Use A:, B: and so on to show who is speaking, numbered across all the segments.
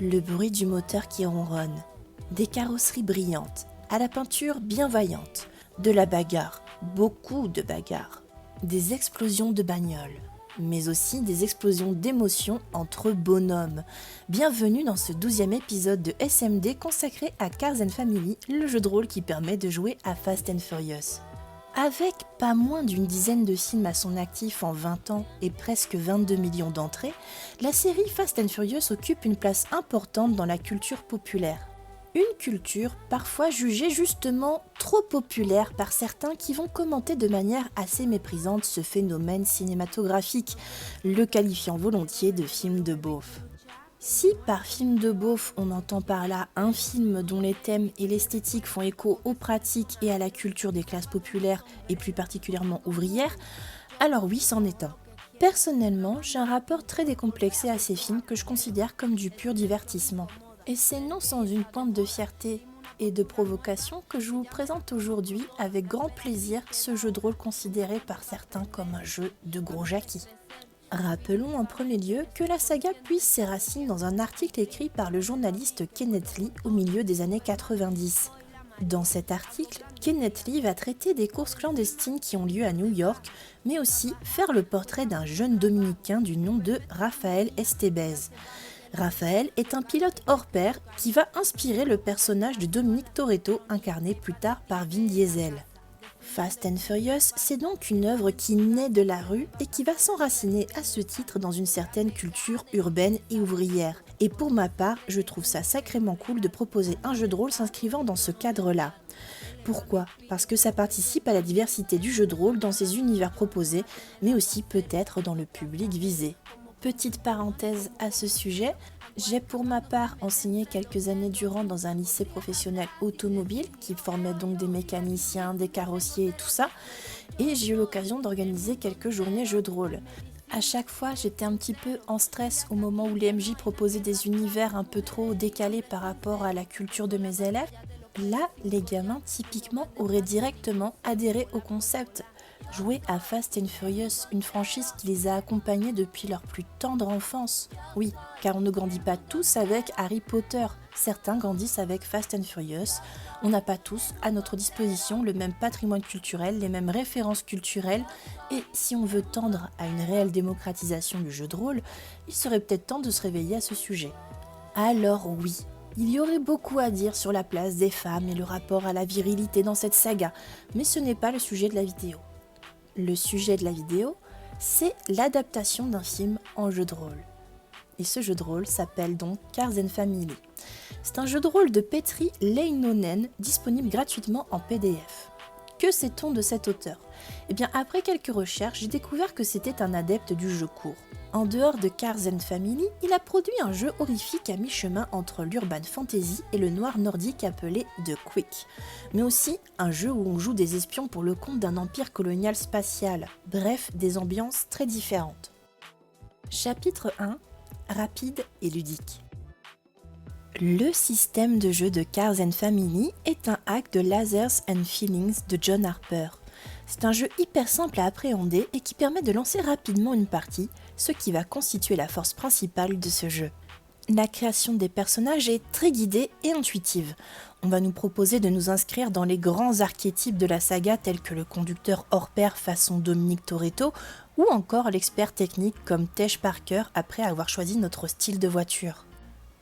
A: le bruit du moteur qui ronronne, des carrosseries brillantes, à la peinture bien vaillante, de la bagarre, beaucoup de bagarre, des explosions de bagnoles, mais aussi des explosions d'émotions entre bonhommes. Bienvenue dans ce 12e épisode de SMD consacré à Cars and Family, le jeu de rôle qui permet de jouer à Fast and Furious. Avec pas moins d'une dizaine de films à son actif en 20 ans et presque 22 millions d'entrées, la série Fast and Furious occupe une place importante dans la culture populaire. Une culture parfois jugée justement trop populaire par certains qui vont commenter de manière assez méprisante ce phénomène cinématographique, le qualifiant volontiers de film de beauf. Si par film de beauf on entend par là un film dont les thèmes et l'esthétique font écho aux pratiques et à la culture des classes populaires et plus particulièrement ouvrières, alors oui, c'en est un. Personnellement, j'ai un rapport très décomplexé à ces films que je considère comme du pur divertissement. Et c'est non sans une pointe de fierté et de provocation que je vous présente aujourd'hui avec grand plaisir ce jeu de rôle considéré par certains comme un jeu de gros Jackie. Rappelons en premier lieu que la saga puise ses racines dans un article écrit par le journaliste Kenneth Lee au milieu des années 90. Dans cet article, Kenneth Lee va traiter des courses clandestines qui ont lieu à New York, mais aussi faire le portrait d'un jeune dominicain du nom de Rafael Estevez. Raphaël est un pilote hors pair qui va inspirer le personnage de Dominic Toretto, incarné plus tard par Vin Diesel. Fast and Furious, c'est donc une œuvre qui naît de la rue et qui va s'enraciner à ce titre dans une certaine culture urbaine et ouvrière. Et pour ma part, je trouve ça sacrément cool de proposer un jeu de rôle s'inscrivant dans ce cadre-là. Pourquoi ? Parce que ça participe à la diversité du jeu de rôle dans ses univers proposés, mais aussi peut-être dans le public visé. Petite parenthèse à ce sujet, j'ai pour ma part enseigné quelques années durant dans un lycée professionnel automobile qui formait donc des mécaniciens, des carrossiers et tout ça, et j'ai eu l'occasion d'organiser quelques journées jeux de rôle. À chaque fois, j'étais un petit peu en stress au moment où les MJ proposaient des univers un peu trop décalés par rapport à la culture de mes élèves. Là, les gamins typiquement auraient directement adhéré au concept. Jouer à Fast and Furious, une franchise qui les a accompagnés depuis leur plus tendre enfance. Oui, car on ne grandit pas tous avec Harry Potter. Certains grandissent avec Fast and Furious. On n'a pas tous à notre disposition le même patrimoine culturel, les mêmes références culturelles. Et si on veut tendre à une réelle démocratisation du jeu de rôle, il serait peut-être temps de se réveiller à ce sujet. Alors oui, il y aurait beaucoup à dire sur la place des femmes et le rapport à la virilité dans cette saga, mais ce n'est pas le sujet de la vidéo. Le sujet de la vidéo, c'est l'adaptation d'un film en jeu de rôle. Et ce jeu de rôle s'appelle donc Cars and Family. C'est un jeu de rôle de Petri Leinonen, disponible gratuitement en PDF. Que sait-on de cet auteur ? Eh bien, après quelques recherches, j'ai découvert que c'était un adepte du jeu court. En dehors de Cars and Family, il a produit un jeu horrifique à mi-chemin entre l'urban fantasy et le noir nordique appelé The Quick, mais aussi un jeu où on joue des espions pour le compte d'un empire colonial spatial, bref, des ambiances très différentes. Chapitre 1, rapide et ludique. Le système de jeu de Cars and Family est un hack de Lasers and Feelings de John Harper. C'est un jeu hyper simple à appréhender et qui permet de lancer rapidement une partie, ce qui va constituer la force principale de ce jeu. La création des personnages est très guidée et intuitive. On va nous proposer de nous inscrire dans les grands archétypes de la saga tels que le conducteur hors pair façon Dominic Toretto ou encore l'expert technique comme Tej Parker après avoir choisi notre style de voiture.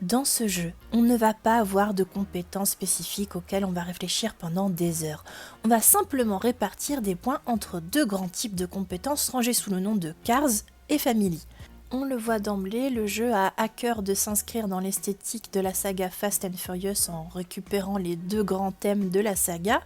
A: Dans ce jeu, on ne va pas avoir de compétences spécifiques auxquelles on va réfléchir pendant des heures. On va simplement répartir des points entre deux grands types de compétences rangés sous le nom de Cars et Family. On le voit d'emblée, le jeu a à cœur de s'inscrire dans l'esthétique de la saga Fast and Furious en récupérant les deux grands thèmes de la saga,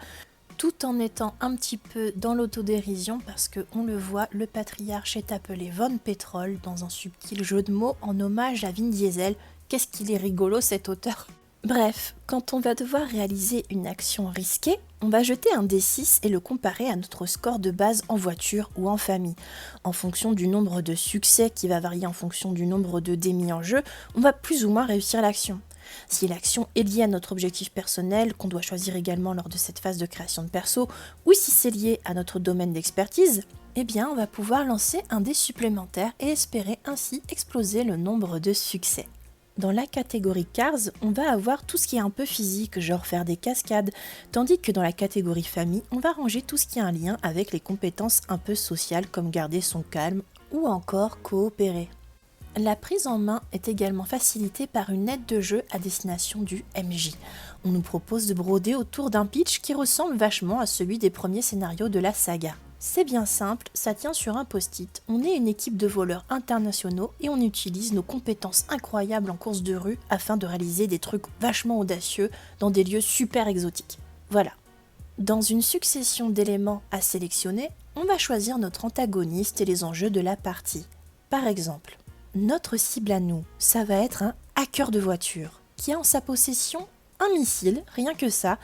A: tout en étant un petit peu dans l'autodérision parce que, on le voit, le patriarche est appelé Von Petrol dans un subtil jeu de mots en hommage à Vin Diesel. Qu'est-ce qu'il est rigolo cet auteur. Bref, quand on va devoir réaliser une action risquée, on va jeter un D6 et le comparer à notre score de base en voiture ou en famille. En fonction du nombre de succès qui va varier en fonction du nombre de dés mis en jeu, on va plus ou moins réussir l'action. Si l'action est liée à notre objectif personnel, qu'on doit choisir également lors de cette phase de création de perso, ou si c'est lié à notre domaine d'expertise, eh bien on va pouvoir lancer un dé supplémentaire et espérer ainsi exploser le nombre de succès. Dans la catégorie Cars, on va avoir tout ce qui est un peu physique, genre faire des cascades, tandis que dans la catégorie famille, on va ranger tout ce qui a un lien avec les compétences un peu sociales comme garder son calme ou encore coopérer. La prise en main est également facilitée par une aide de jeu à destination du MJ. On nous propose de broder autour d'un pitch qui ressemble vachement à celui des premiers scénarios de la saga. C'est bien simple, ça tient sur un post-it. On est une équipe de voleurs internationaux et on utilise nos compétences incroyables en course de rue afin de réaliser des trucs vachement audacieux dans des lieux super exotiques. Voilà. Dans une succession d'éléments à sélectionner, on va choisir notre antagoniste et les enjeux de la partie. Par exemple, notre cible à nous, ça va être un hacker de voiture qui a en sa possession un missile, rien que ça,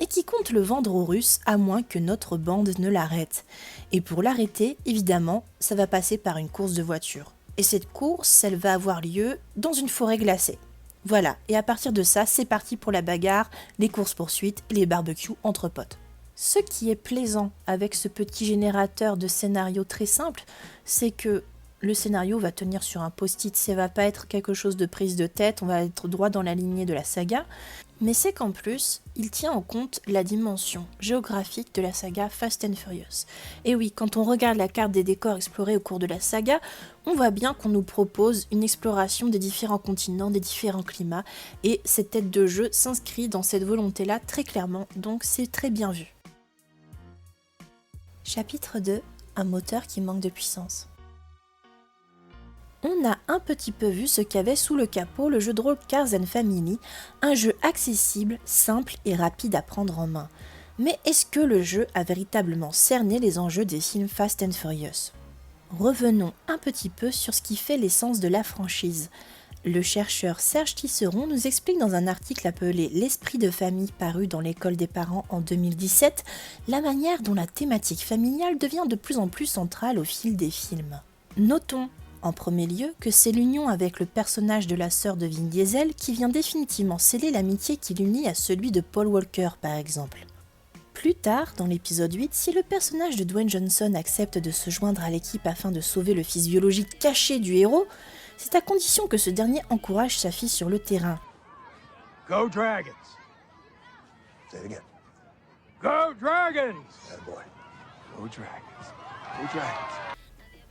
A: et qui compte le vendre aux Russes à moins que notre bande ne l'arrête. Et pour l'arrêter, évidemment, ça va passer par une course de voiture. Et cette course, elle va avoir lieu dans une forêt glacée. Voilà, et à partir de ça, c'est parti pour la bagarre, les courses-poursuites et les barbecues entre potes. Ce qui est plaisant avec ce petit générateur de scénario très simple, c'est que le scénario va tenir sur un post-it, ça va pas être quelque chose de prise de tête, on va être droit dans la lignée de la saga, mais c'est qu'en plus, il tient en compte la dimension géographique de la saga Fast and Furious. Et oui, quand on regarde la carte des décors explorés au cours de la saga, on voit bien qu'on nous propose une exploration des différents continents, des différents climats, et cette tête de jeu s'inscrit dans cette volonté-là très clairement, donc c'est très bien vu. Chapitre 2, un moteur qui manque de puissance. On a un petit peu vu ce qu'avait sous le capot le jeu de rôle Cars and Family, un jeu accessible, simple et rapide à prendre en main. Mais est-ce que le jeu a véritablement cerné les enjeux des films Fast and Furious ? Revenons un petit peu sur ce qui fait l'essence de la franchise. Le chercheur Serge Tisseron nous explique dans un article appelé « L'esprit de famille » paru dans l'école des parents en 2017, la manière dont la thématique familiale devient de plus en plus centrale au fil des films. Notons en premier lieu que c'est l'union avec le personnage de la sœur de Vin Diesel qui vient définitivement sceller l'amitié qui l'unit à celui de Paul Walker par exemple. Plus tard, dans l'épisode 8, si le personnage de Dwayne Johnson accepte de se joindre à l'équipe afin de sauver le fils biologique caché du héros, c'est à condition que ce dernier encourage sa fille sur le terrain.
B: Go Dragons!
C: Say it again.
B: Go Dragons!
C: Bad boy.
B: Go Dragons! Go Dragons!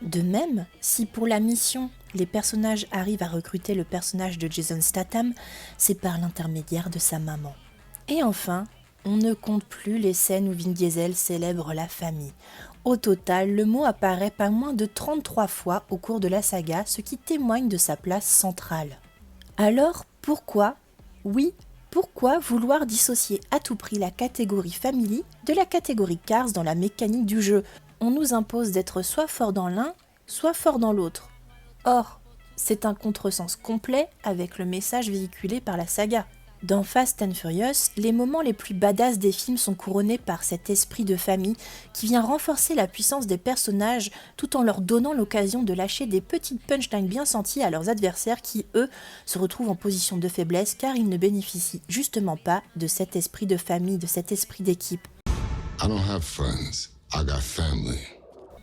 A: De même, si pour la mission, les personnages arrivent à recruter le personnage de Jason Statham, c'est par l'intermédiaire de sa maman. Et enfin, on ne compte plus les scènes où Vin Diesel célèbre la famille. Au total, le mot apparaît pas moins de 33 fois au cours de la saga, ce qui témoigne de sa place centrale. Alors, pourquoi vouloir dissocier à tout prix la catégorie Family de la catégorie Cars dans la mécanique du jeu ? On nous impose d'être soit fort dans l'un, soit fort dans l'autre. Or, c'est un contresens complet avec le message véhiculé par la saga. Dans Fast and Furious, les moments les plus badass des films sont couronnés par cet esprit de famille qui vient renforcer la puissance des personnages tout en leur donnant l'occasion de lâcher des petites punchlines bien senties à leurs adversaires qui, eux, se retrouvent en position de faiblesse car ils ne bénéficient justement pas de cet esprit de famille, de cet esprit d'équipe.
D: I don't have friends. I got family.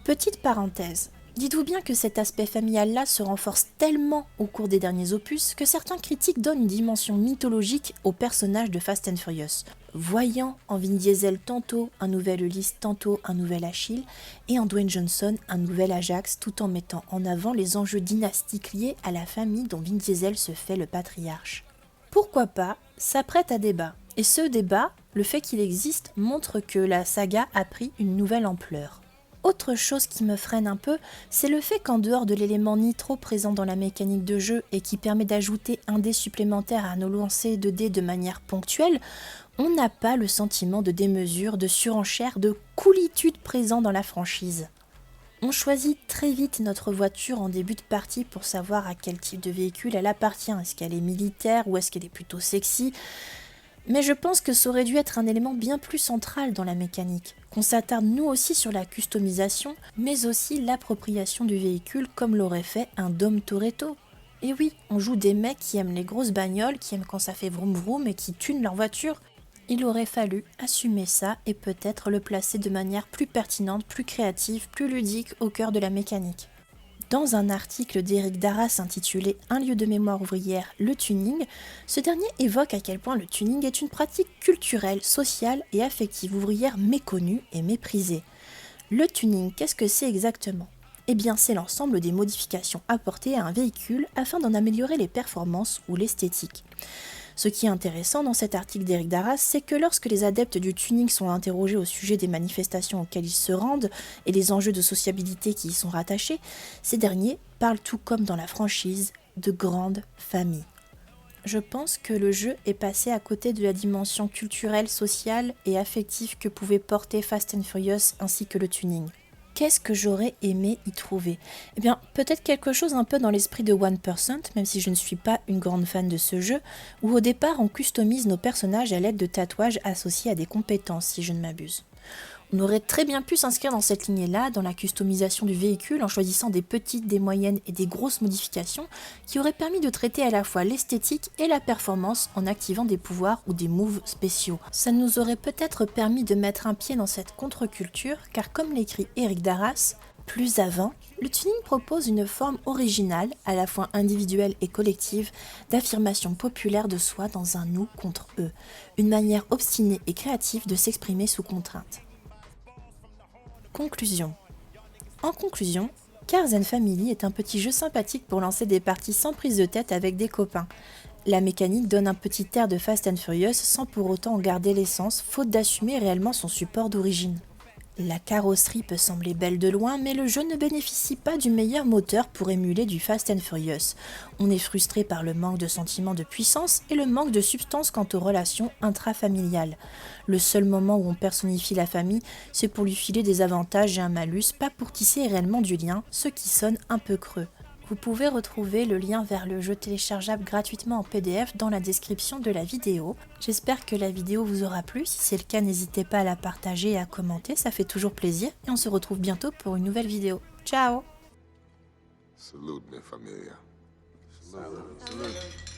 A: Petite parenthèse, dites-vous bien que cet aspect familial-là se renforce tellement au cours des derniers opus que certains critiques donnent une dimension mythologique au personnage de Fast and Furious, voyant en Vin Diesel tantôt un nouvel Ulysse, tantôt un nouvel Achille, et en Dwayne Johnson un nouvel Ajax, tout en mettant en avant les enjeux dynastiques liés à la famille dont Vin Diesel se fait le patriarche. Pourquoi pas, ça prête à débat. Et ce débat, le fait qu'il existe, montre que la saga a pris une nouvelle ampleur. Autre chose qui me freine un peu, c'est le fait qu'en dehors de l'élément nitro présent dans la mécanique de jeu et qui permet d'ajouter un dé supplémentaire à nos lancers de dés de manière ponctuelle, on n'a pas le sentiment de démesure, de surenchère, de coolitude présent dans la franchise. On choisit très vite notre voiture en début de partie pour savoir à quel type de véhicule elle appartient. Est-ce qu'elle est militaire ou est-ce qu'elle est plutôt sexy ? Mais je pense que ça aurait dû être un élément bien plus central dans la mécanique, qu'on s'attarde nous aussi sur la customisation, mais aussi l'appropriation du véhicule comme l'aurait fait un Dom Toretto. Et oui, on joue des mecs qui aiment les grosses bagnoles, qui aiment quand ça fait vroom vroom et qui tunent leur voiture. Il aurait fallu assumer ça et peut-être le placer de manière plus pertinente, plus créative, plus ludique au cœur de la mécanique. Dans un article d'Éric Darras intitulé « Un lieu de mémoire ouvrière, le tuning », ce dernier évoque à quel point le tuning est une pratique culturelle, sociale et affective ouvrière méconnue et méprisée. Le tuning, qu'est-ce que c'est exactement ? Eh bien, c'est l'ensemble des modifications apportées à un véhicule afin d'en améliorer les performances ou l'esthétique. Ce qui est intéressant dans cet article d'Éric Darras, c'est que lorsque les adeptes du tuning sont interrogés au sujet des manifestations auxquelles ils se rendent et les enjeux de sociabilité qui y sont rattachés, ces derniers parlent tout comme dans la franchise de grandes familles. Je pense que le jeu est passé à côté de la dimension culturelle, sociale et affective que pouvait porter Fast and Furious ainsi que le tuning. Qu'est-ce que j'aurais aimé y trouver ? Eh bien, peut-être quelque chose un peu dans l'esprit de 1%, même si je ne suis pas une grande fan de ce jeu, où au départ on customise nos personnages à l'aide de tatouages associés à des compétences, si je ne m'abuse. On aurait très bien pu s'inscrire dans cette lignée-là, dans la customisation du véhicule, en choisissant des petites, des moyennes et des grosses modifications qui auraient permis de traiter à la fois l'esthétique et la performance en activant des pouvoirs ou des moves spéciaux. Ça nous aurait peut-être permis de mettre un pied dans cette contre-culture, car comme l'écrit Éric Darras, plus avant, le tuning propose une forme originale, à la fois individuelle et collective, d'affirmation populaire de soi dans un nous contre eux, une manière obstinée et créative de s'exprimer sous contrainte. Conclusion. En conclusion, Cars and Family est un petit jeu sympathique pour lancer des parties sans prise de tête avec des copains. La mécanique donne un petit air de Fast and Furious sans pour autant en garder l'essence, faute d'assumer réellement son support d'origine. La carrosserie peut sembler belle de loin, mais le jeu ne bénéficie pas du meilleur moteur pour émuler du Fast and Furious. On est frustré par le manque de sentiment de puissance et le manque de substance quant aux relations intrafamiliales. Le seul moment où on personnifie la famille, c'est pour lui filer des avantages et un malus, pas pour tisser réellement du lien, ce qui sonne un peu creux. Vous pouvez retrouver le lien vers le jeu téléchargeable gratuitement en PDF dans la description de la vidéo. J'espère que la vidéo vous aura plu. Si c'est le cas, n'hésitez pas à la partager et à commenter, ça fait toujours plaisir. Et on se retrouve bientôt pour une nouvelle vidéo. Ciao!
D: Salute, mi familia.
B: Salute.